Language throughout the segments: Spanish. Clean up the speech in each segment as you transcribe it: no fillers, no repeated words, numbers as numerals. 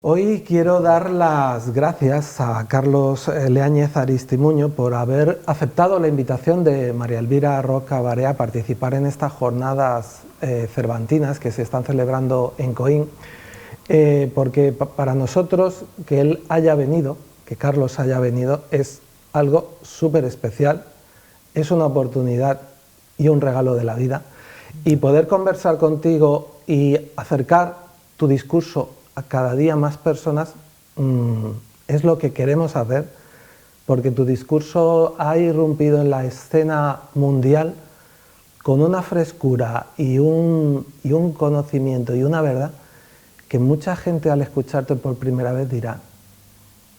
Hoy quiero dar las gracias a Carlos Leáñez Aristimuño por haber aceptado la invitación de María Elvira Roca Barea a participar en estas jornadas cervantinas que se están celebrando en Coín, porque para nosotros que él haya venido, que Carlos haya venido, es algo súper especial, es una oportunidad y un regalo de la vida, y poder conversar contigo y acercar tu discurso a cada día más personas es lo que queremos hacer, porque tu discurso ha irrumpido en la escena mundial con una frescura y un conocimiento y una verdad que mucha gente al escucharte por primera vez dirá: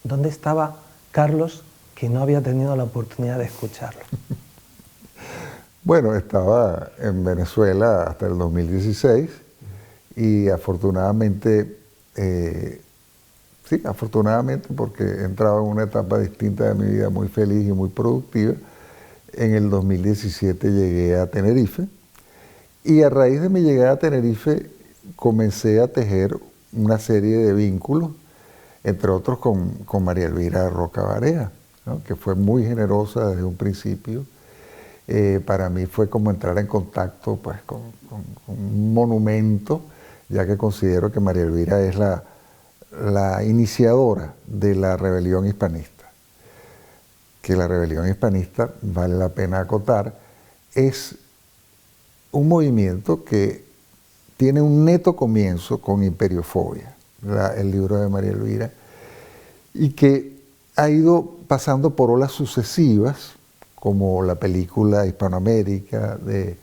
¿dónde estaba Carlos que no había tenido la oportunidad de escucharlo? Bueno, estaba en Venezuela hasta el 2016 y afortunadamente, afortunadamente porque entraba en una etapa distinta de mi vida muy feliz y muy productiva, en el 2017 llegué a Tenerife y a raíz de mi llegada a Tenerife comencé a tejer una serie de vínculos, entre otros con María Elvira Roca Barea, ¿no?, que fue muy generosa desde un principio. Para mí fue como entrar en contacto pues, con un monumento, ya que considero que María Elvira es la iniciadora de la rebelión hispanista. Que la rebelión hispanista, vale la pena acotar, es un movimiento que tiene un neto comienzo con Imperiofobia, el libro de María Elvira, y que ha ido pasando por olas sucesivas, como la película Hispanoamérica de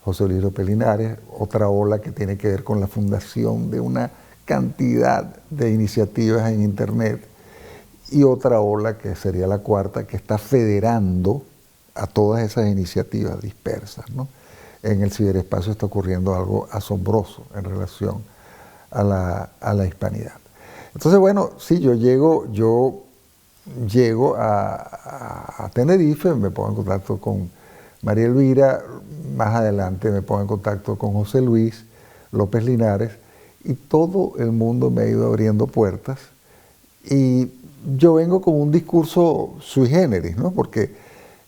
José Luis López Linares, otra ola que tiene que ver con la fundación de una cantidad de iniciativas en Internet, y otra ola que sería la cuarta, que está federando a todas esas iniciativas dispersas, ¿no? En el ciberespacio está ocurriendo algo asombroso en relación a la hispanidad. Entonces, bueno, sí, yo llego a Tenerife, me pongo en contacto con María Elvira, más adelante me pongo en contacto con José Luis López Linares, y todo el mundo me ha ido abriendo puertas, y yo vengo con un discurso sui generis, ¿no? Porque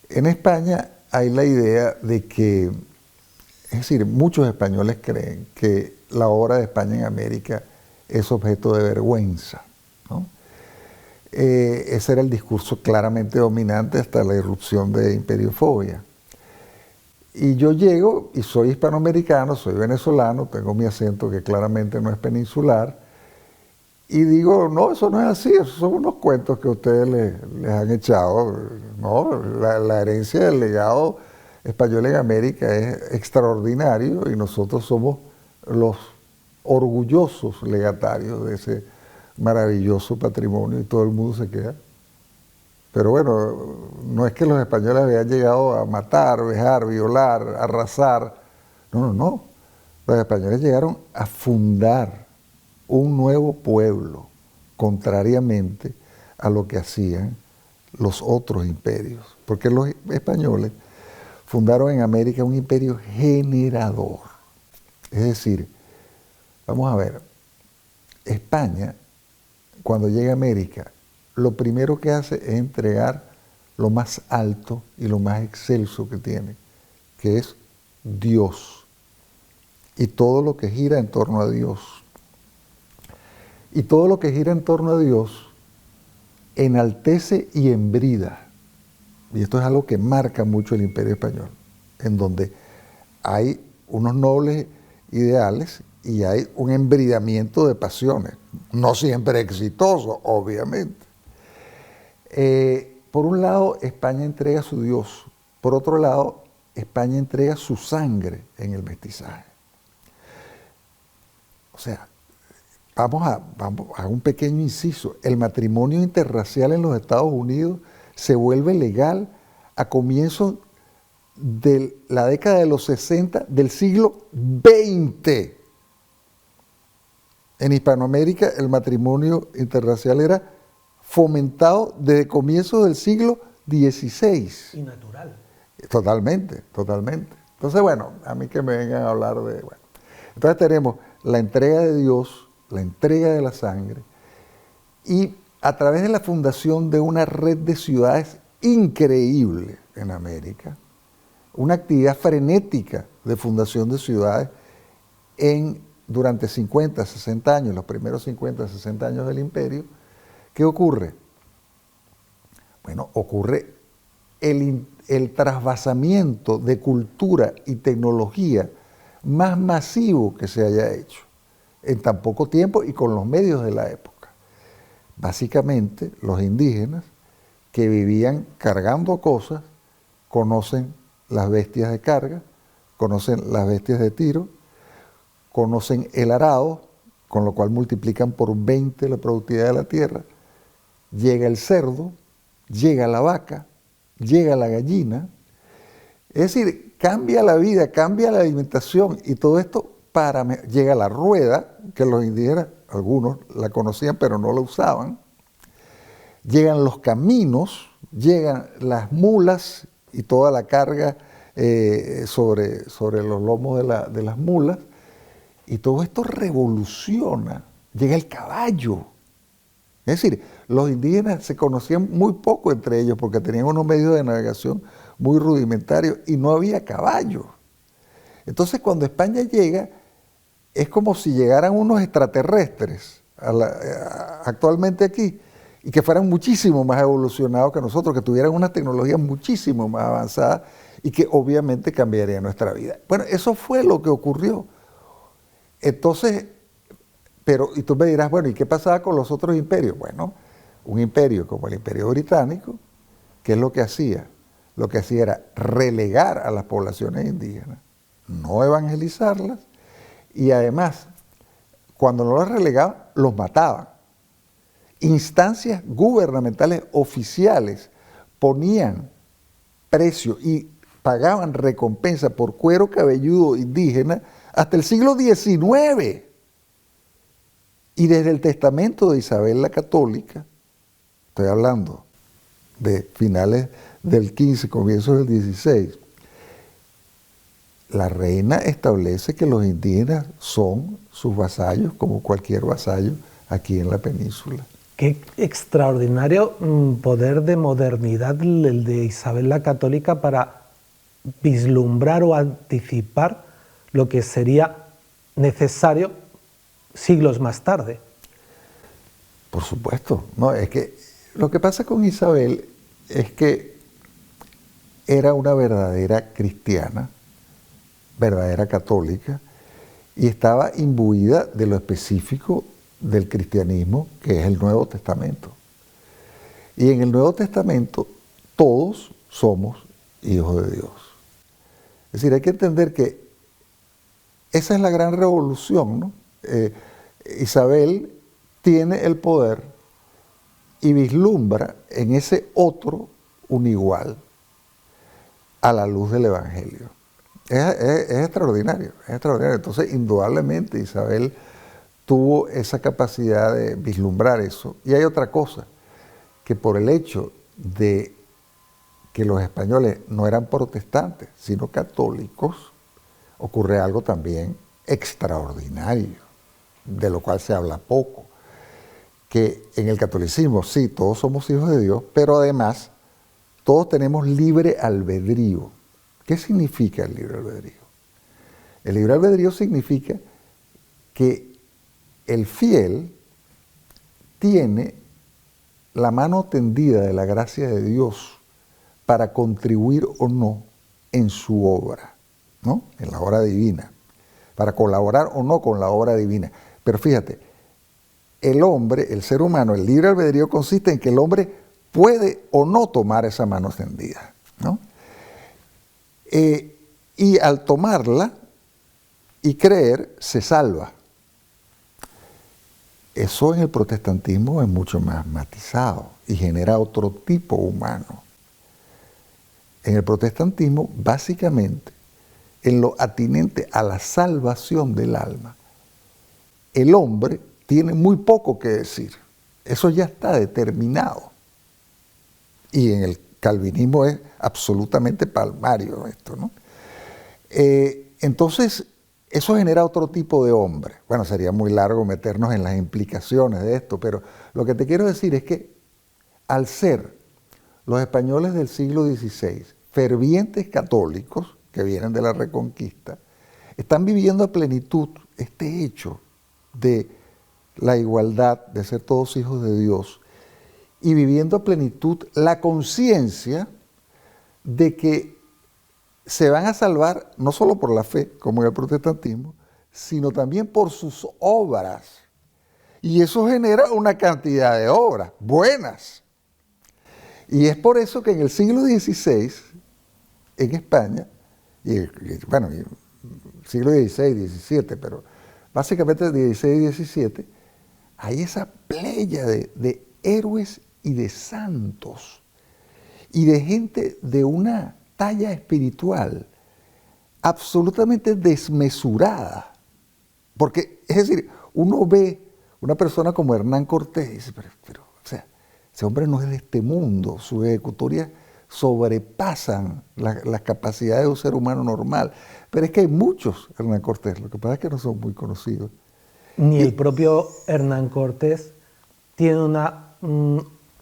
en España hay la idea de que, es decir, muchos españoles creen que la obra de España en América es objeto de vergüenza, ¿no? Ese era el discurso claramente dominante hasta la irrupción de Imperiofobia. Y yo llego y soy hispanoamericano, soy venezolano, tengo mi acento que claramente no es peninsular, y digo, no, eso no es así, esos son unos cuentos que ustedes les han echado, ¿no? La herencia del legado español en América es extraordinario y nosotros somos los orgullosos legatarios de ese maravilloso patrimonio, y todo el mundo se queda. Pero bueno, no es que los españoles habían llegado a matar, vejar, violar, arrasar. No. Los españoles llegaron a fundar un nuevo pueblo, contrariamente a lo que hacían los otros imperios. Porque los españoles fundaron en América un imperio generador. Es decir, vamos a ver, España, cuando llega a América, lo primero que hace es entregar lo más alto y lo más excelso que tiene, que es Dios, y todo lo que gira en torno a Dios. Y todo lo que gira en torno a Dios enaltece y embrida. Y esto es algo que marca mucho el Imperio Español, en donde hay unos nobles ideales y hay un embridamiento de pasiones, no siempre exitoso, obviamente. Por un lado, España entrega su Dios. Por otro lado, España entrega su sangre en el mestizaje. O sea, vamos a un pequeño inciso. El matrimonio interracial en los Estados Unidos se vuelve legal a comienzos de la década de los 60 del siglo XX. En Hispanoamérica el matrimonio interracial era fomentado desde comienzos del siglo XVI. Y natural. Totalmente. Entonces, bueno, a mí que me vengan a hablar de... Bueno. Entonces tenemos la entrega de Dios, la entrega de la sangre, y a través de la fundación de una red de ciudades increíble en América, una actividad frenética de fundación de ciudades durante 50, 60 años, los primeros 50, 60 años del imperio. ¿Qué ocurre? Bueno, ocurre el trasvasamiento de cultura y tecnología más masivo que se haya hecho en tan poco tiempo y con los medios de la época. Básicamente, los indígenas que vivían cargando cosas conocen las bestias de carga, conocen las bestias de tiro, conocen el arado, con lo cual multiplican por 20 la productividad de la tierra, llega el cerdo, llega la vaca, llega la gallina. Es decir, cambia la vida, cambia la alimentación y todo esto llega la rueda, que los indígenas, algunos la conocían pero no la usaban. Llegan los caminos, llegan las mulas y toda la carga sobre los lomos de las mulas. Y todo esto revoluciona. Llega el caballo. Es decir, los indígenas se conocían muy poco entre ellos porque tenían unos medios de navegación muy rudimentarios y no había caballo. Entonces, cuando España llega, es como si llegaran unos extraterrestres actualmente aquí y que fueran muchísimo más evolucionados que nosotros, que tuvieran una tecnología muchísimo más avanzada y que obviamente cambiaría nuestra vida. Bueno, eso fue lo que ocurrió. Entonces, y tú me dirás, bueno, ¿y qué pasaba con los otros imperios? Bueno, un imperio como el Imperio Británico, ¿qué es lo que hacía? Lo que hacía era relegar a las poblaciones indígenas, no evangelizarlas, y además, cuando no los relegaban, los mataban. Instancias gubernamentales oficiales ponían precio y pagaban recompensa por cuero cabelludo indígena hasta el siglo XIX. Y desde el testamento de Isabel la Católica, estoy hablando de finales del XV, comienzos del XVI, la reina establece que los indígenas son sus vasallos, como cualquier vasallo aquí en la península. Qué extraordinario poder de modernidad el de Isabel la Católica para vislumbrar o anticipar lo que sería necesario siglos más tarde. Por supuesto, no, es que lo que pasa con Isabel es que era una verdadera cristiana, verdadera católica, y estaba imbuida de lo específico del cristianismo, que es el Nuevo Testamento. Y en el Nuevo Testamento todos somos hijos de Dios. Es decir, hay que entender que esa es la gran revolución, ¿no? Isabel tiene el poder y vislumbra en ese otro un igual a la luz del Evangelio. Es extraordinario, es extraordinario. Entonces, indudablemente, Isabel tuvo esa capacidad de vislumbrar eso. Y hay otra cosa, que por el hecho de que los españoles no eran protestantes, sino católicos, ocurre algo también extraordinario, de lo cual se habla poco, que en el catolicismo sí, todos somos hijos de Dios, pero además todos tenemos libre albedrío. ¿Qué significa el libre albedrío? El libre albedrío significa que el fiel tiene la mano tendida de la gracia de Dios para contribuir o no en su obra, ¿no? En la obra divina, para colaborar o no con la obra divina. Pero fíjate, el hombre, el ser humano, el libre albedrío consiste en que el hombre puede o no tomar esa mano tendida, ¿no? Y al tomarla y creer, se salva. Eso en el protestantismo es mucho más matizado y genera otro tipo humano. En el protestantismo, básicamente, en lo atinente a la salvación del alma, el hombre tiene muy poco que decir. Eso ya está determinado. Y en el calvinismo es absolutamente palmario esto, ¿no? Entonces, eso genera otro tipo de hombre. Bueno, sería muy largo meternos en las implicaciones de esto, pero lo que te quiero decir es que al ser los españoles del siglo XVI fervientes católicos que vienen de la Reconquista, están viviendo a plenitud este hecho de la igualdad, de ser todos hijos de Dios, y viviendo a plenitud la conciencia de que se van a salvar no solo por la fe, como en el protestantismo, sino también por sus obras. Y eso genera una cantidad de obras buenas. Y es por eso que en el siglo XVI, en España, bueno, en el siglo XVI, XVII, pero básicamente XVI y XVII, hay esa playa de héroes y de santos y de gente de una talla espiritual absolutamente desmesurada. Porque, es decir, uno ve una persona como Hernán Cortés y dice, pero, o sea, ese hombre no es de este mundo, sus ejecutorias sobrepasan las capacidades de un ser humano normal. Pero es que hay muchos Hernán Cortés, lo que pasa es que no son muy conocidos. Ni el propio Hernán Cortés tiene una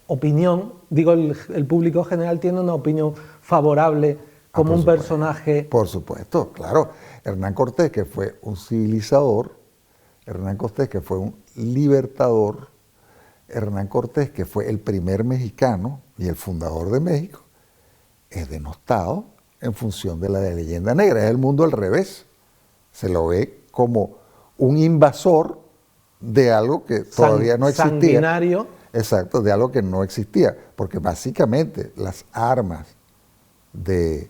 opinión, digo, el público general tiene una opinión favorable como un personaje. Por supuesto, claro. Hernán Cortés, que fue un civilizador, Hernán Cortés, que fue un libertador, Hernán Cortés, que fue el primer mexicano y el fundador de México, es denostado en función de la leyenda negra. Es el mundo al revés. Se lo ve como un invasor de algo que todavía no existía. Sanguinario. Exacto, de algo que no existía. Porque básicamente las armas de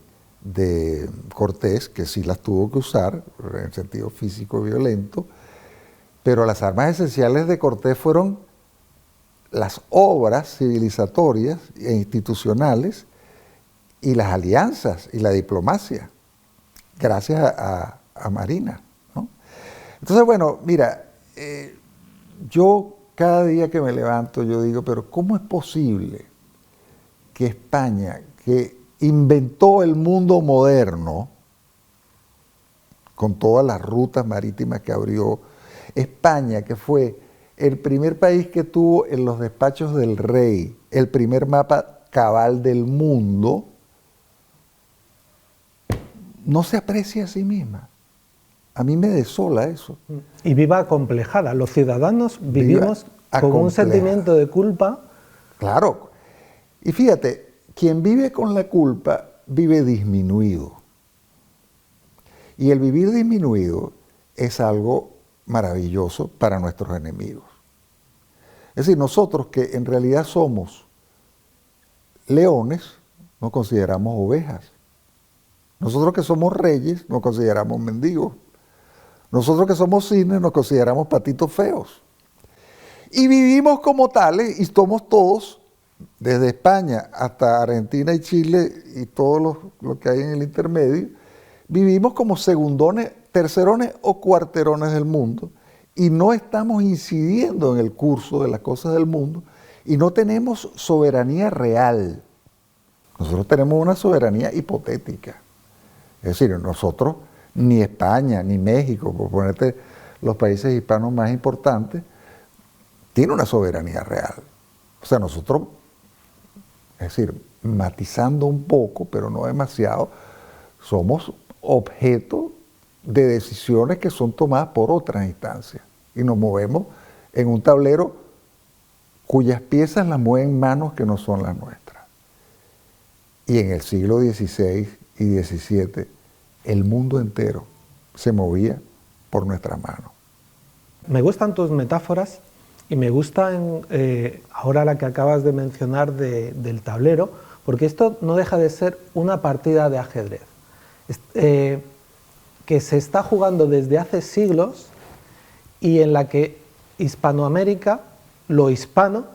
Cortés, que sí las tuvo que usar en el sentido físico y violento, pero las armas esenciales de Cortés fueron las obras civilizatorias e institucionales y las alianzas y la diplomacia, gracias a Marina, ¿no? Entonces, bueno, mira, yo cada día que me levanto, yo digo, pero ¿cómo es posible que España, que inventó el mundo moderno, con todas las rutas marítimas que abrió, España, que fue el primer país que tuvo en los despachos del rey el primer mapa cabal del mundo, no se aprecia a sí misma? A mí me desola eso. Y viva acomplejada. Los ciudadanos vivimos con un sentimiento de culpa. Claro. Y fíjate, quien vive con la culpa vive disminuido. Y el vivir disminuido es algo maravilloso para nuestros enemigos. Es decir, nosotros que en realidad somos leones, nos consideramos ovejas. Nosotros que somos reyes, nos consideramos mendigos. Nosotros que somos cisnes, nos consideramos patitos feos. Y vivimos como tales, y somos todos, desde España hasta Argentina y Chile, y todo lo que hay en el intermedio, vivimos como segundones, tercerones o cuarterones del mundo, y no estamos incidiendo en el curso de las cosas del mundo, y no tenemos soberanía real. Nosotros tenemos una soberanía hipotética. Es decir, nosotros, ni España, ni México, por ponerte los países hispanos más importantes, tiene una soberanía real. O sea, nosotros, es decir, matizando un poco, pero no demasiado, somos objeto de decisiones que son tomadas por otras instancias. Y nos movemos en un tablero cuyas piezas las mueven manos que no son las nuestras. Y en el siglo XVI y XVII, el mundo entero se movía por nuestra mano. Me gustan tus metáforas y me gusta ahora la que acabas de mencionar del tablero, porque esto no deja de ser una partida de ajedrez que se está jugando desde hace siglos y en la que Hispanoamérica, lo hispano,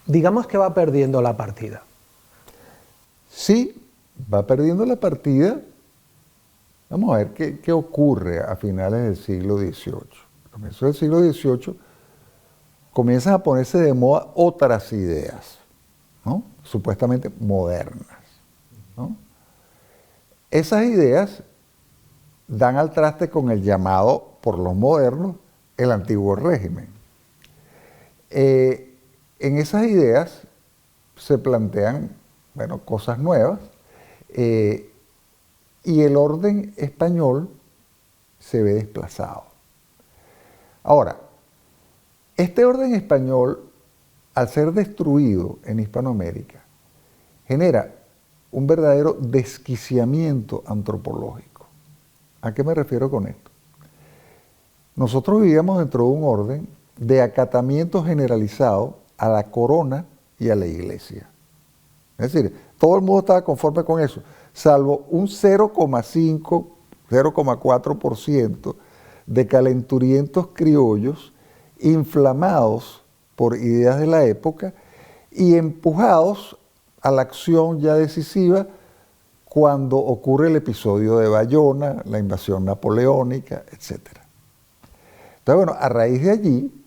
digamos que va perdiendo la partida. Sí, va perdiendo la partida. Vamos a ver qué ocurre a finales del siglo XVIII. A comienzos del siglo XVIII comienzan a ponerse de moda otras ideas, ¿no? Supuestamente modernas, ¿no? Esas ideas dan al traste con el llamado, por los modernos, el antiguo régimen. En esas ideas se plantean, bueno, cosas nuevas, y el orden español se ve desplazado. Ahora, este orden español, al ser destruido en Hispanoamérica, genera un verdadero desquiciamiento antropológico. ¿A qué me refiero con esto? Nosotros vivíamos dentro de un orden de acatamiento generalizado a la corona y a la iglesia. Es decir, todo el mundo estaba conforme con eso, salvo un 0,5, 0,4% de calenturientos criollos inflamados por ideas de la época y empujados a la acción ya decisiva cuando ocurre el episodio de Bayona, la invasión napoleónica, etc. Entonces, bueno, a raíz de allí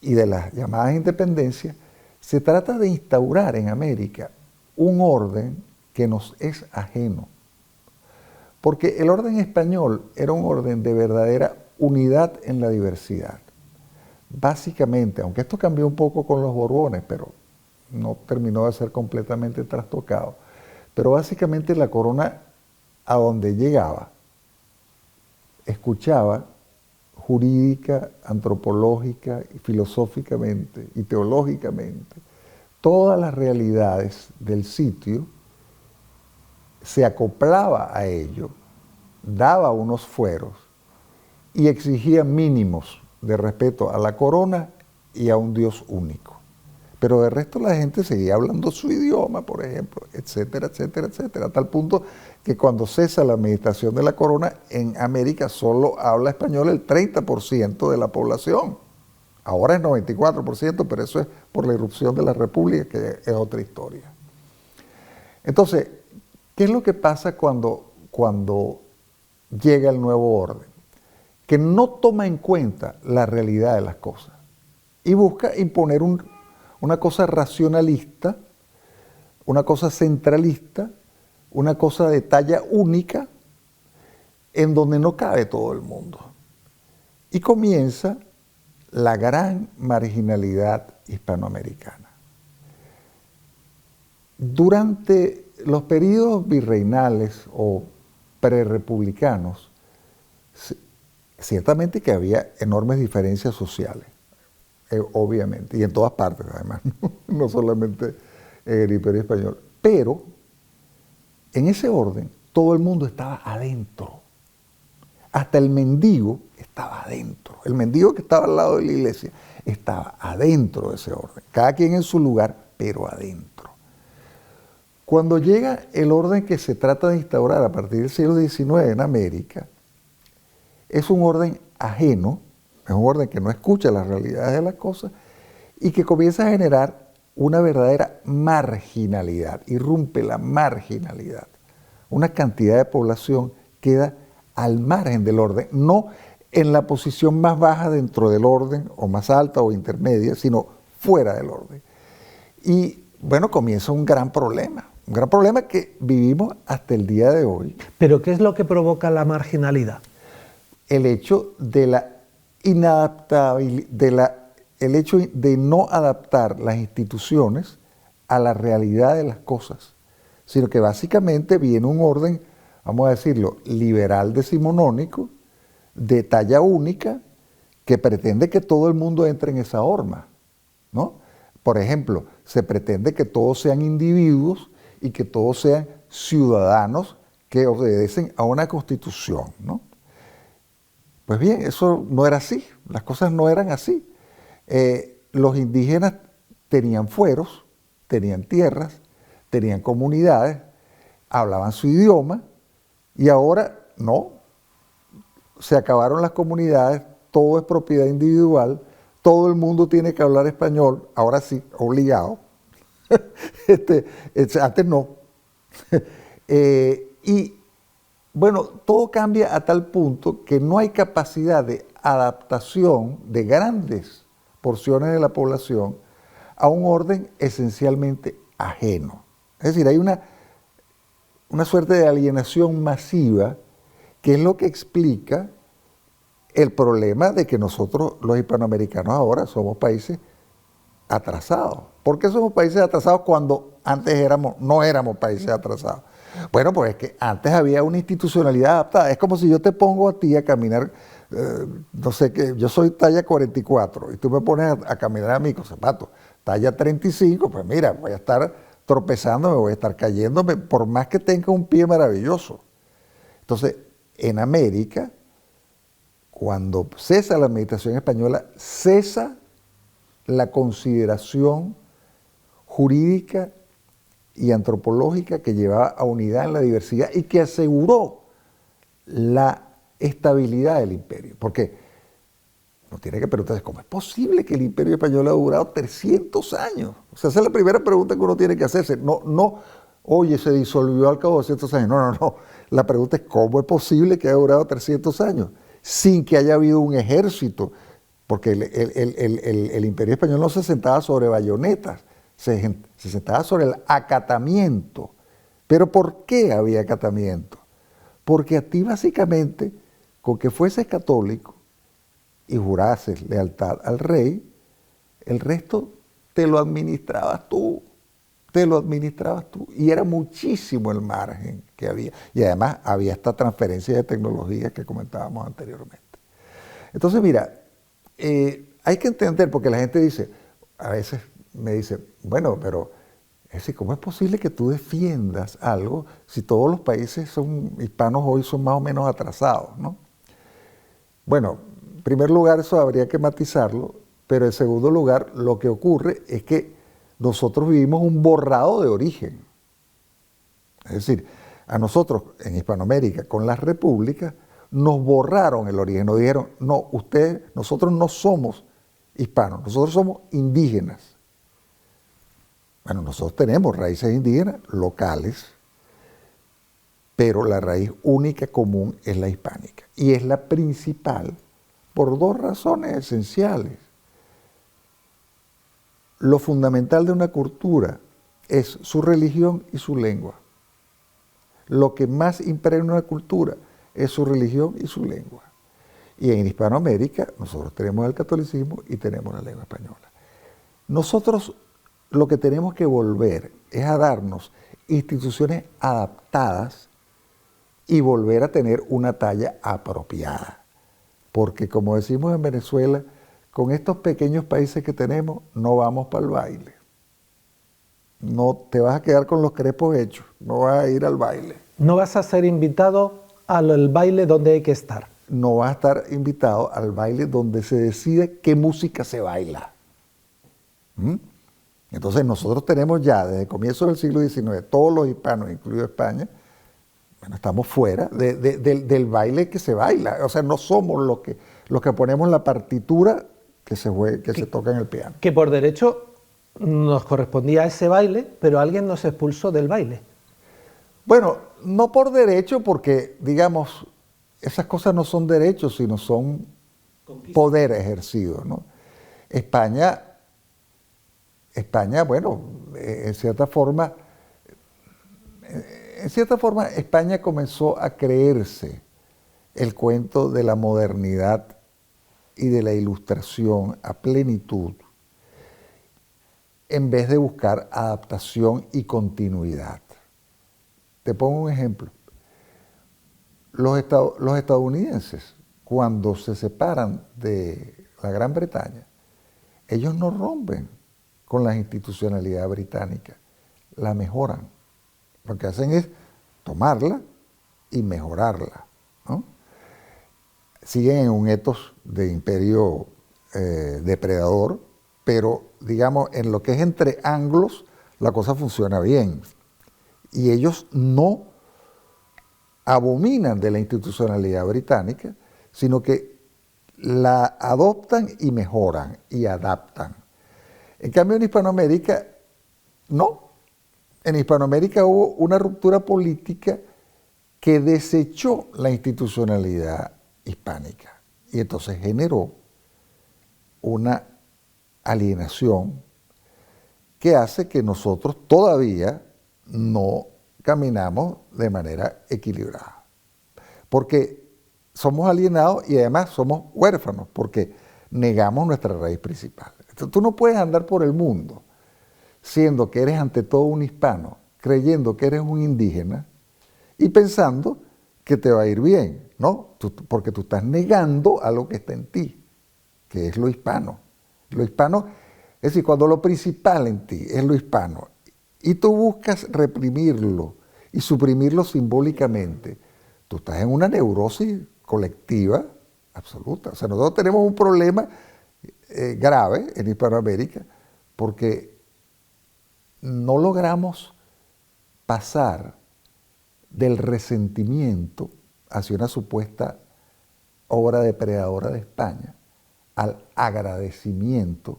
y de las llamadas independencias, se trata de instaurar en América un orden que nos es ajeno. Porque el orden español era un orden de verdadera unidad en la diversidad. Básicamente, aunque esto cambió un poco con los Borbones, pero no terminó de ser completamente trastocado, pero básicamente la corona a donde llegaba, escuchaba jurídica, antropológica, filosóficamente y teológicamente todas las realidades del sitio, se acoplaba a ello, daba unos fueros y exigía mínimos de respeto a la corona y a un Dios único. Pero de resto la gente seguía hablando su idioma, por ejemplo, etcétera, etcétera, etcétera, a tal punto que cuando cesa la administración de la corona, en América solo habla español el 30% de la población. Ahora es 94%, pero eso es por la irrupción de la República, que es otra historia. Entonces, ¿qué es lo que pasa cuando llega el nuevo orden? Que no toma en cuenta la realidad de las cosas y busca imponer una cosa racionalista, una cosa centralista, una cosa de talla única, en donde no cabe todo el mundo. Y comienza la gran marginalidad hispanoamericana. Durante los periodos virreinales o prerrepublicanos, ciertamente que había enormes diferencias sociales, obviamente, y en todas partes además, no solamente en el Imperio Español, pero en ese orden todo el mundo estaba adentro, hasta el mendigo estaba adentro, el mendigo que estaba al lado de la iglesia estaba adentro de ese orden, cada quien en su lugar, pero adentro. Cuando llega el orden que se trata de instaurar a partir del siglo XIX en América, es un orden ajeno, es un orden que no escucha las realidades de las cosas y que comienza a generar una verdadera marginalidad, irrumpe la marginalidad. Una cantidad de población queda al margen del orden, no en la posición más baja dentro del orden, o más alta o intermedia, sino fuera del orden. Y bueno, comienza un gran problema que vivimos hasta el día de hoy. ¿Pero qué es lo que provoca la marginalidad? El hecho de la inadaptabilidad, el hecho de no adaptar las instituciones a la realidad de las cosas, sino que básicamente viene un orden, vamos a decirlo, liberal decimonónico, de talla única, que pretende que todo el mundo entre en esa horma, ¿no? Por ejemplo, se pretende que todos sean individuos y que todos sean ciudadanos que obedecen a una constitución, ¿no? Pues bien, eso no era así, las cosas no eran así. Los indígenas tenían fueros, tenían tierras, tenían comunidades, hablaban su idioma y ahora no, se acabaron las comunidades, todo es propiedad individual, todo el mundo tiene que hablar español, ahora sí, obligado. Antes no. Y bueno, todo cambia a tal punto que no hay capacidad de adaptación de grandes porciones de la población a un orden esencialmente ajeno. Es decir, hay una suerte de alienación masiva ¿Qué es lo que explica el problema de que nosotros, los hispanoamericanos, ahora somos países atrasados? ¿Por qué somos países atrasados cuando antes no éramos países atrasados? Bueno, pues es que antes había una institucionalidad adaptada. Es como si yo te pongo a ti a caminar, no sé qué, yo soy talla 44 y tú me pones a caminar a mí con zapatos talla 35, pues mira, voy a estar tropezándome, voy a estar cayéndome, por más que tenga un pie maravilloso. Entonces, en América, cuando cesa la meditación española, cesa la consideración jurídica y antropológica que llevaba a unidad en la diversidad y que aseguró la estabilidad del imperio. Porque no tiene que preguntarse, ¿cómo es posible que el imperio español ha durado 300 años? O sea, esa es la primera pregunta que uno tiene que hacerse. No, oye, se disolvió al cabo de 200 años. No. La pregunta es, ¿cómo es posible que haya durado 300 años? Sin que haya habido un ejército, porque el imperio español no se sentaba sobre bayonetas, se sentaba sobre el acatamiento. ¿Pero por qué había acatamiento? Porque a ti básicamente, con que fueses católico y jurases lealtad al rey, el resto te lo administrabas tú. Y era muchísimo el margen que había. Y además había esta transferencia de tecnologías que comentábamos anteriormente. Entonces, mira, hay que entender, porque la gente dice, a veces me dice, bueno, pero ¿cómo es posible que tú defiendas algo si todos los países hispanos hoy son más o menos atrasados, ¿no? Bueno, en primer lugar eso habría que matizarlo, pero en segundo lugar lo que ocurre es que nosotros vivimos un borrado de origen. Es decir, a nosotros en Hispanoamérica, con las repúblicas, nos borraron el origen, nos dijeron, no, nosotros no somos hispanos, nosotros somos indígenas. Bueno, nosotros tenemos raíces indígenas locales, pero la raíz única común es la hispánica. Y es la principal por dos razones esenciales. Lo fundamental de una cultura es su religión y su lengua. Lo que más impregna una cultura es su religión y su lengua. Y en Hispanoamérica nosotros tenemos el catolicismo y tenemos la lengua española. Nosotros lo que tenemos que volver es a darnos instituciones adaptadas y volver a tener una talla apropiada. Porque como decimos en Venezuela, con estos pequeños países que tenemos, no vamos para el baile. No te vas a quedar con los crepos hechos, no vas a ir al baile. No vas a ser invitado al baile donde hay que estar. No vas a estar invitado al baile donde se decide qué música se baila. Entonces nosotros tenemos ya desde el comienzo del siglo XIX, todos los hispanos, incluido España, bueno, estamos fuera del baile que se baila. O sea, no somos los que ponemos la partitura que se toca en el piano. Que por derecho nos correspondía ese baile, pero alguien nos expulsó del baile. Bueno, no por derecho, porque, digamos, esas cosas no son derechos, sino son poder ejercido, ¿no? España, bueno, en cierta forma, España comenzó a creerse el cuento de la modernidad y de la ilustración a plenitud, en vez de buscar adaptación y continuidad. Te pongo un ejemplo. Los estadounidenses, cuando se separan de la Gran Bretaña, ellos no rompen con la institucionalidad británica, la mejoran. Lo que hacen es tomarla y mejorarla, ¿no? Siguen en un etos de imperio depredador, pero digamos en lo que es entre anglos la cosa funciona bien. Y ellos no abominan de la institucionalidad británica, sino que la adoptan y mejoran y adaptan. En cambio en Hispanoamérica, no. En Hispanoamérica hubo una ruptura política que desechó la institucionalidad hispánica y entonces generó una alienación que hace que nosotros todavía no caminamos de manera equilibrada. porque somos alienados y además somos huérfanos, porque negamos nuestra raíz principal. Entonces, tú no puedes andar por el mundo siendo que eres ante todo un hispano, creyendo que eres un indígena y pensando que te va a ir bien, ¿no? Porque tú estás negando algo que está en ti, que es lo hispano. Lo hispano, es decir, cuando lo principal en ti es lo hispano y tú buscas reprimirlo y suprimirlo simbólicamente, tú estás en una neurosis colectiva absoluta. O sea, nosotros tenemos un problema grave en Hispanoamérica porque no logramos pasar del resentimiento hacia una supuesta obra depredadora de España al agradecimiento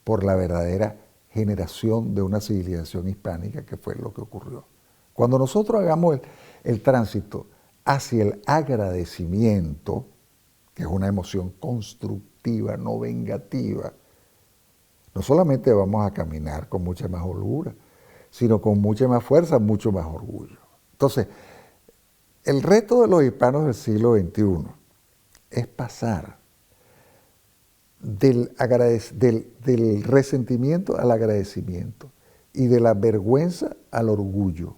por la verdadera generación de una civilización hispánica, que fue lo que ocurrió. Cuando nosotros hagamos el tránsito hacia el agradecimiento, que es una emoción constructiva, no vengativa, no solamente vamos a caminar con mucha más holgura, sino con mucha más fuerza, mucho más orgullo. Entonces, el reto de los hispanos del siglo XXI es pasar del resentimiento al agradecimiento y de la vergüenza al orgullo.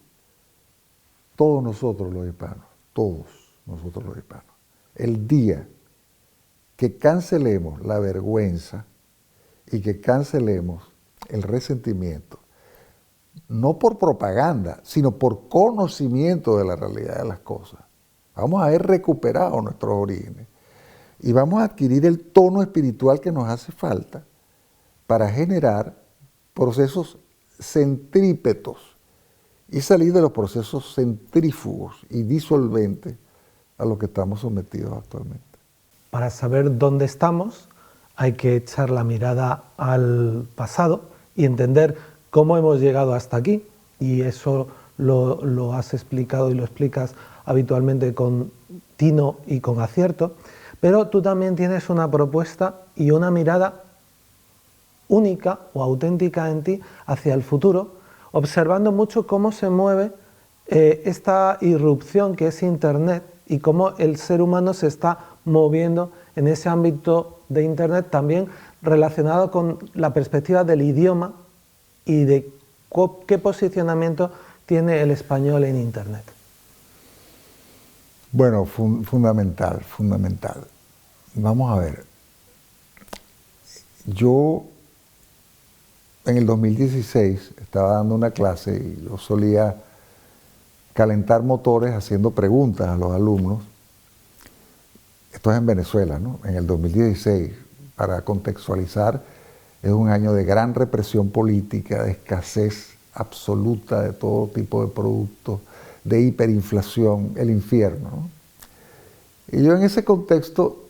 Todos nosotros los hispanos, todos nosotros los hispanos. El día que cancelemos la vergüenza y que cancelemos el resentimiento, no por propaganda, sino por conocimiento de la realidad de las cosas, vamos a haber recuperado nuestros orígenes y vamos a adquirir el tono espiritual que nos hace falta para generar procesos centrípetos y salir de los procesos centrífugos y disolventes a los que estamos sometidos actualmente. Para saber dónde estamos, hay que echar la mirada al pasado y entender cómo hemos llegado hasta aquí. Y eso lo has explicado y lo explicas habitualmente con tino y con acierto. Pero tú también tienes una propuesta y una mirada única o auténtica en ti hacia el futuro, observando mucho cómo se mueve esta irrupción que es Internet y cómo el ser humano se está moviendo en ese ámbito de Internet, también relacionado con la perspectiva del idioma y de qué posicionamiento tiene el español en Internet. Bueno, fundamental, fundamental. Vamos a ver. Yo en el 2016 estaba dando una clase y yo solía calentar motores haciendo preguntas a los alumnos. Esto es en Venezuela, ¿no? En el 2016, para contextualizar, es un año de gran represión política, de escasez absoluta de todo tipo de productos, de hiperinflación, el infierno, ¿no? Y yo en ese contexto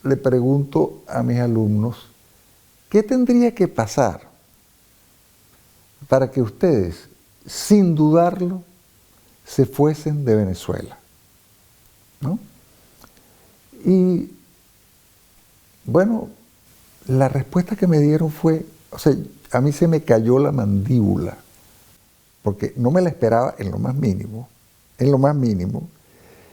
le pregunto a mis alumnos, ¿qué tendría que pasar para que ustedes, sin dudarlo, se fuesen de Venezuela? ¿No? Y bueno, la respuesta que me dieron fue, o sea, a mí se me cayó la mandíbula, porque no me la esperaba en lo más mínimo, en lo más mínimo.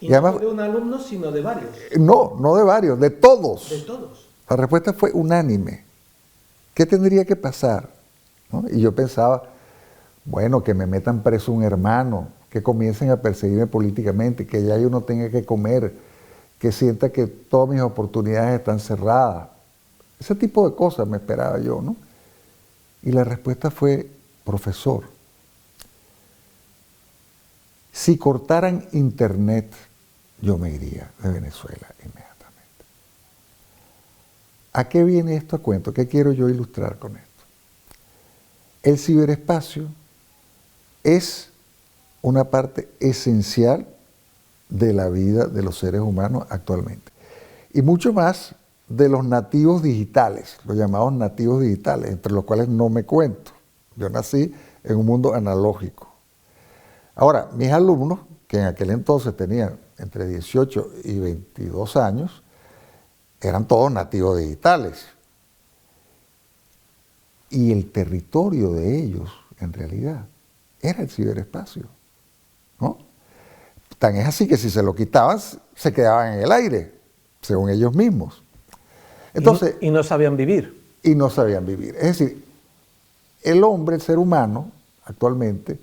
Y además, no de un alumno, sino de varios. No de varios, de todos. De todos. La respuesta fue unánime. ¿Qué tendría que pasar? ¿No? Y yo pensaba, bueno, que me metan preso un hermano, que comiencen a perseguirme políticamente, que ya yo no tenga que comer, que sienta que todas mis oportunidades están cerradas. Ese tipo de cosas me esperaba yo, ¿no? Y la respuesta fue, profesor, si cortaran Internet, yo me iría de Venezuela inmediatamente. ¿A qué viene esto a cuento? ¿Qué quiero yo ilustrar con esto? El ciberespacio es una parte esencial de la vida de los seres humanos actualmente. Y mucho más de los nativos digitales, los llamados nativos digitales, entre los cuales no me cuento. Yo nací en un mundo analógico. Ahora, mis alumnos, que en aquel entonces tenían entre 18 y 22 años, eran todos nativos digitales. Y el territorio de ellos, en realidad, era el ciberespacio, ¿no? Tan es así que si se lo quitaban, se quedaban en el aire, según ellos mismos. Entonces, y no sabían vivir. Y no sabían vivir. Es decir, el hombre, el ser humano, actualmente,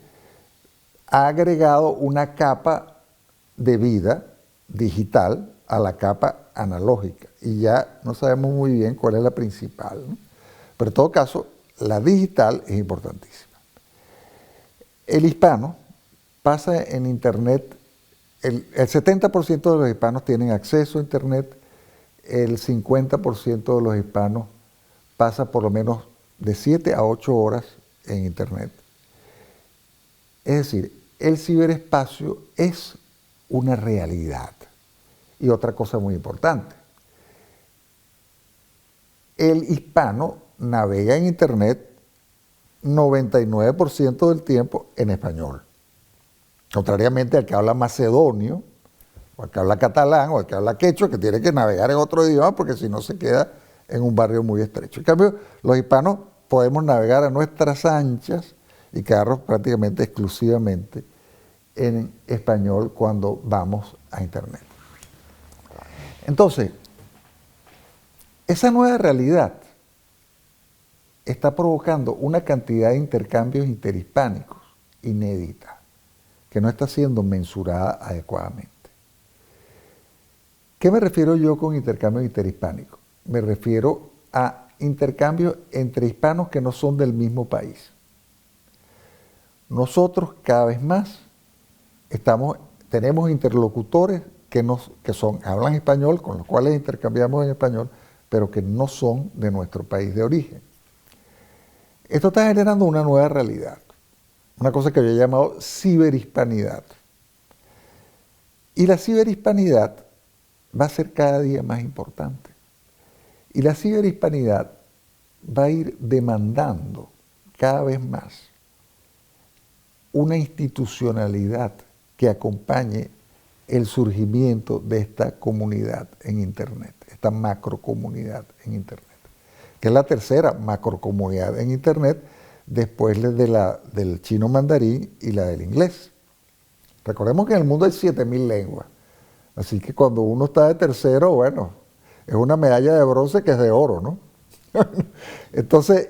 ha agregado una capa de vida digital a la capa analógica. Y ya no sabemos muy bien cuál es la principal, ¿no? Pero en todo caso, la digital es importantísima. El hispano pasa en Internet, el 70% de los hispanos tienen acceso a Internet, el 50% de los hispanos pasa por lo menos de 7 a 8 horas en Internet. Es decir, el ciberespacio es una realidad. Y otra cosa muy importante, el hispano navega en Internet 99% del tiempo en español. Contrariamente al que habla macedonio, o al que habla catalán, o al que habla quechua, que tiene que navegar en otro idioma porque si no se queda en un barrio muy estrecho. En cambio, los hispanos podemos navegar a nuestras anchas y quedarnos prácticamente exclusivamente en español cuando vamos a Internet. Entonces, esa nueva realidad está provocando una cantidad de intercambios interhispánicos inédita, que no está siendo mensurada adecuadamente. ¿Qué me refiero yo con intercambios interhispánicos? Me refiero a intercambios entre hispanos que no son del mismo país. Nosotros cada vez más tenemos interlocutores que hablan español, con los cuales intercambiamos en español, pero que no son de nuestro país de origen. Esto está generando una nueva realidad, una cosa que yo he llamado ciberhispanidad. Y la ciberhispanidad va a ser cada día más importante. Y la ciberhispanidad va a ir demandando cada vez más una institucionalidad que acompañe el surgimiento de esta comunidad en Internet, esta macrocomunidad en Internet, que es la tercera macrocomunidad en Internet después del chino mandarín y la del inglés. Recordemos que en el mundo hay 7.000 lenguas, así que cuando uno está de tercero, bueno, es una medalla de bronce que es de oro, ¿no? Entonces,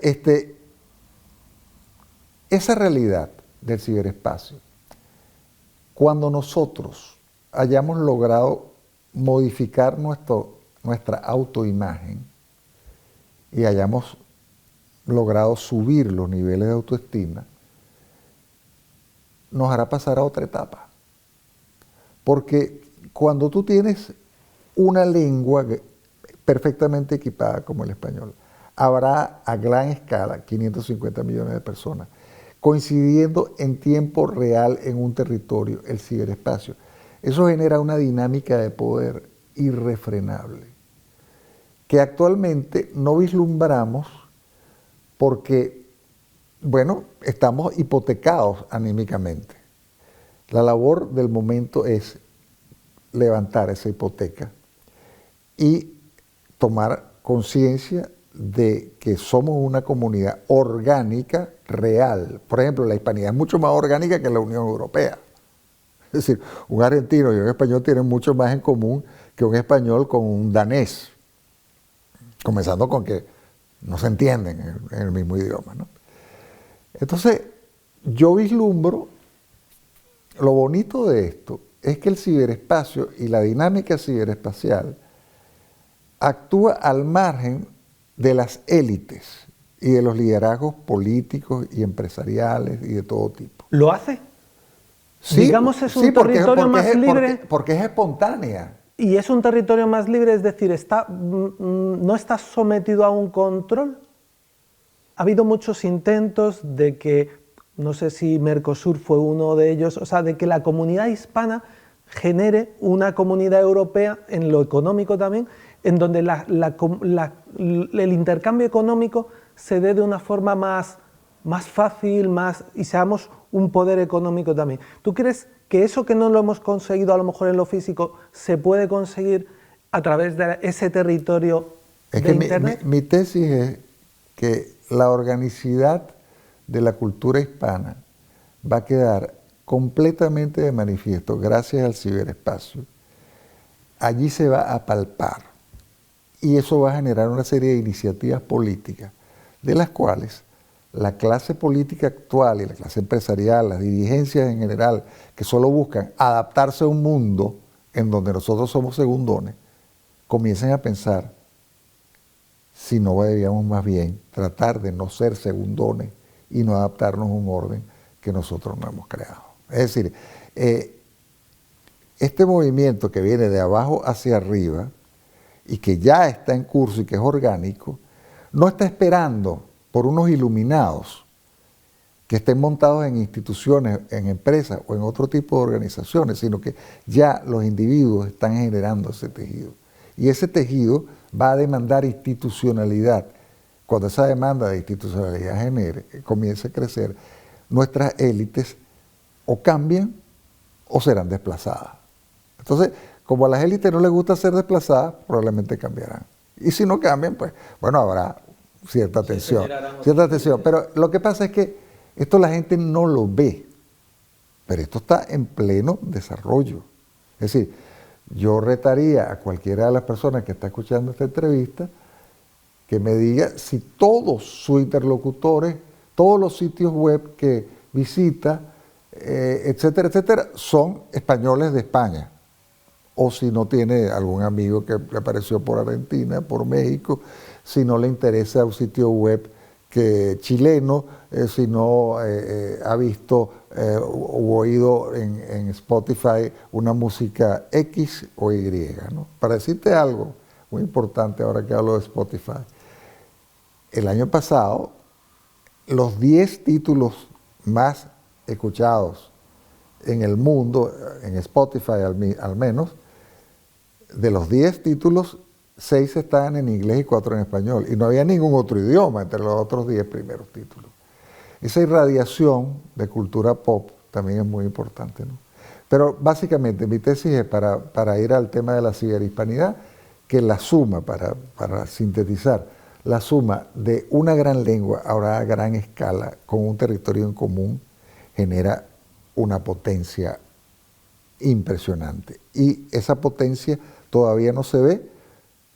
esa realidad del ciberespacio, cuando nosotros hayamos logrado modificar nuestra autoimagen y hayamos logrado subir los niveles de autoestima, nos hará pasar a otra etapa. Porque cuando tú tienes una lengua perfectamente equipada como el español, habrá a gran escala 550 millones de personas coincidiendo en tiempo real en un territorio, el ciberespacio. Eso genera una dinámica de poder irrefrenable, que actualmente no vislumbramos porque, bueno, estamos hipotecados anímicamente. La labor del momento es levantar esa hipoteca y tomar conciencia de que somos una comunidad orgánica, real. Por ejemplo, la hispanidad es mucho más orgánica que la Unión Europea. Es decir, un argentino y un español tienen mucho más en común que un español con un danés. Comenzando con que no se entienden en el mismo idioma, ¿no? Entonces, yo vislumbro, lo bonito de esto es que el ciberespacio y la dinámica ciberespacial actúa al margen de las élites y de los liderazgos políticos y empresariales y de todo tipo. ¿Lo hace? Sí, digamos, es un territorio más libre. Porque es espontánea. Y es un territorio más libre, es decir, no está sometido a un control. Ha habido muchos intentos de que, no sé si Mercosur fue uno de ellos, o sea, de que la comunidad hispana genere una comunidad europea en lo económico también, en donde el intercambio económico se dé de una forma más fácil, y seamos un poder económico también. ¿Tú crees que eso que no lo hemos conseguido a lo mejor en lo físico se puede conseguir a través de ese territorio de Internet? Mi tesis es que la organicidad de la cultura hispana va a quedar completamente de manifiesto gracias al ciberespacio, allí se va a palpar y eso va a generar una serie de iniciativas políticas de las cuales la clase política actual y la clase empresarial, las dirigencias en general, que solo buscan adaptarse a un mundo en donde nosotros somos segundones, comiencen a pensar si no deberíamos más bien tratar de no ser segundones y no adaptarnos a un orden que nosotros no hemos creado. Es decir, este movimiento que viene de abajo hacia arriba y que ya está en curso y que es orgánico, no está esperando por unos iluminados que estén montados en instituciones, en empresas o en otro tipo de organizaciones, sino que ya los individuos están generando ese tejido. Y ese tejido va a demandar institucionalidad. Cuando esa demanda de institucionalidad comience a crecer, nuestras élites o cambian o serán desplazadas. Entonces, como a las élites no les gusta ser desplazadas, probablemente cambiarán. Y si no cambian, pues, bueno, habrá cierta tensión. Pero lo que pasa es que esto la gente no lo ve, pero esto está en pleno desarrollo. Es decir, yo retaría a cualquiera de las personas que está escuchando esta entrevista que me diga si todos sus interlocutores, todos los sitios web que visita, etcétera, etcétera, son españoles de España. O si no tiene algún amigo que le apareció por Argentina, por México, si no le interesa un sitio web chileno, si no ha visto o oído en Spotify una música X o Y, ¿no? Para decirte algo muy importante ahora que hablo de Spotify, el año pasado los 10 títulos más escuchados en el mundo, en Spotify al menos, de los 10 títulos, 6 estaban en inglés y 4 en español. Y no había ningún otro idioma entre los otros 10 primeros títulos. Esa irradiación de cultura pop también es muy importante, ¿no? Pero básicamente mi tesis es para ir al tema de la ciberhispanidad, que la suma, para sintetizar, la suma de una gran lengua ahora a gran escala con un territorio en común genera una potencia impresionante. Y esa potencia todavía no se ve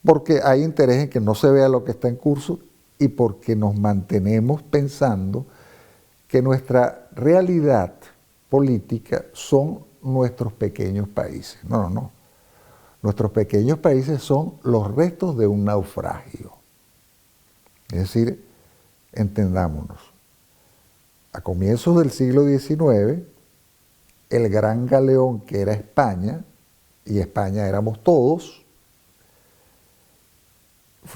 porque hay interés en que no se vea lo que está en curso y porque nos mantenemos pensando que nuestra realidad política son nuestros pequeños países. No. Nuestros pequeños países son los restos de un naufragio. Es decir, entendámonos, a comienzos del siglo XIX, el gran galeón que era España, y España éramos todos,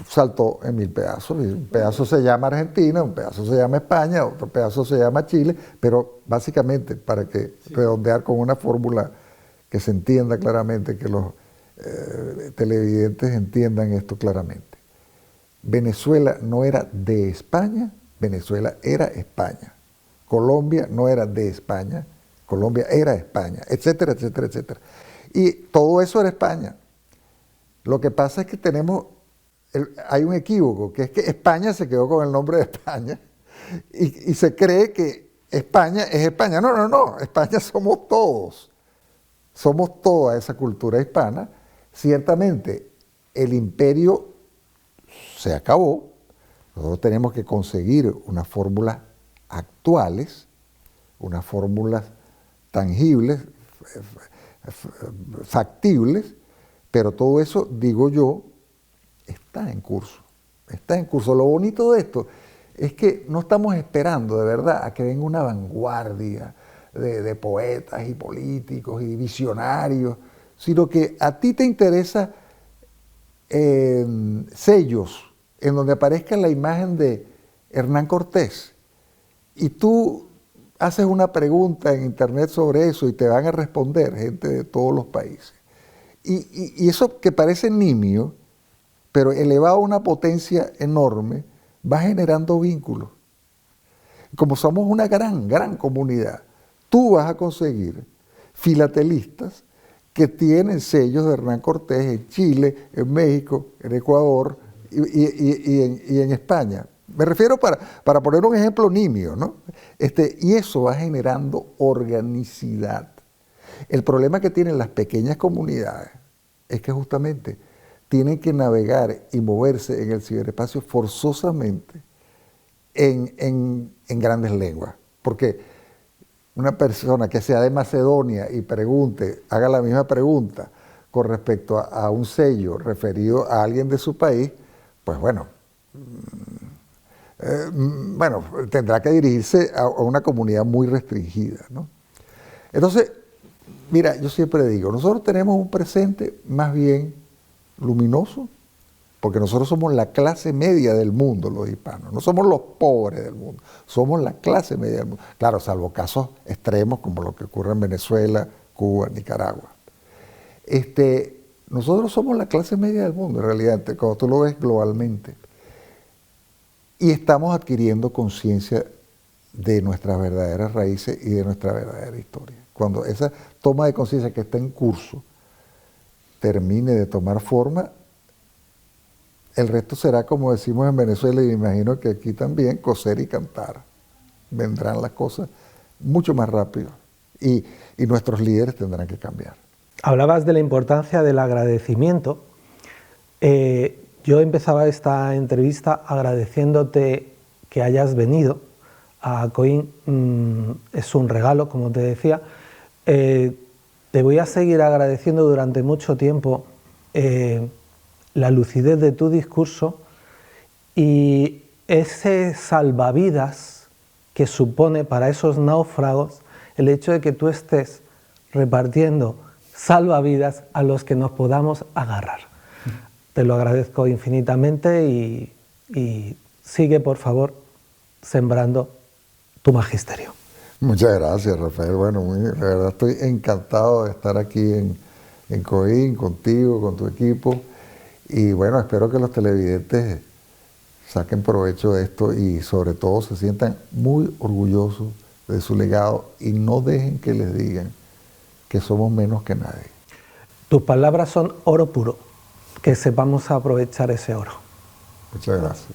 saltó en 1000 pedazos. Un pedazo se llama Argentina, un pedazo se llama España, otro pedazo se llama Chile, pero básicamente para redondear con una fórmula que se entienda claramente, que los televidentes entiendan esto claramente. Venezuela no era de España, Venezuela era España. Colombia no era de España, Colombia era España, etcétera, etcétera, etcétera. Y todo eso era España. Lo que pasa es que hay un equívoco, que es que España se quedó con el nombre de España y se cree que España es España. No, España somos todos. Somos toda esa cultura hispana. Ciertamente, el imperio se acabó. Nosotros tenemos que conseguir unas fórmulas actuales, unas fórmulas tangibles, factibles, pero todo eso, digo yo, está en curso. Está en curso. Lo bonito de esto es que no estamos esperando de verdad a que venga una vanguardia de poetas y políticos y visionarios, sino que a ti te interesa sellos en donde aparezca la imagen de Hernán Cortés y tú haces una pregunta en internet sobre eso y te van a responder gente de todos los países. Y eso que parece nimio, pero elevado a una potencia enorme, va generando vínculos. Como somos una gran comunidad, tú vas a conseguir filatelistas que tienen sellos de Hernán Cortés en Chile, en México, en Ecuador y en España. Me refiero para poner un ejemplo nimio, ¿no? Y eso va generando organicidad. El problema que tienen las pequeñas comunidades es que justamente tienen que navegar y moverse en el ciberespacio forzosamente en grandes lenguas. Porque una persona que sea de Macedonia y haga la misma pregunta con respecto a un sello referido a alguien de su país, pues bueno, tendrá que dirigirse a una comunidad muy restringida, ¿no? Entonces, mira, yo siempre digo, nosotros tenemos un presente más bien luminoso, porque nosotros somos la clase media del mundo, los hispanos, no somos los pobres del mundo, somos la clase media del mundo. Claro, salvo casos extremos como lo que ocurre en Venezuela, Cuba, Nicaragua. Nosotros somos la clase media del mundo, en realidad, cuando tú lo ves globalmente. Y estamos adquiriendo conciencia de nuestras verdaderas raíces y de nuestra verdadera historia. Cuando esa toma de conciencia que está en curso termine de tomar forma, el resto será, como decimos en Venezuela, y me imagino que aquí también, coser y cantar. Vendrán las cosas mucho más rápido y nuestros líderes tendrán que cambiar. Hablabas de la importancia del agradecimiento. Yo empezaba esta entrevista agradeciéndote que hayas venido a COIN. Es un regalo, como te decía. Te voy a seguir agradeciendo durante mucho tiempo la lucidez de tu discurso y ese salvavidas que supone para esos náufragos el hecho de que tú estés repartiendo salvavidas a los que nos podamos agarrar. Te lo agradezco infinitamente y sigue, por favor, sembrando tu magisterio. Muchas gracias, Rafael. Bueno, la verdad estoy encantado de estar aquí en COIN, contigo, con tu equipo. Y bueno, espero que los televidentes saquen provecho de esto y sobre todo se sientan muy orgullosos de su legado y no dejen que les digan que somos menos que nadie. Tus palabras son oro puro, que sepamos aprovechar ese oro. Muchas gracias.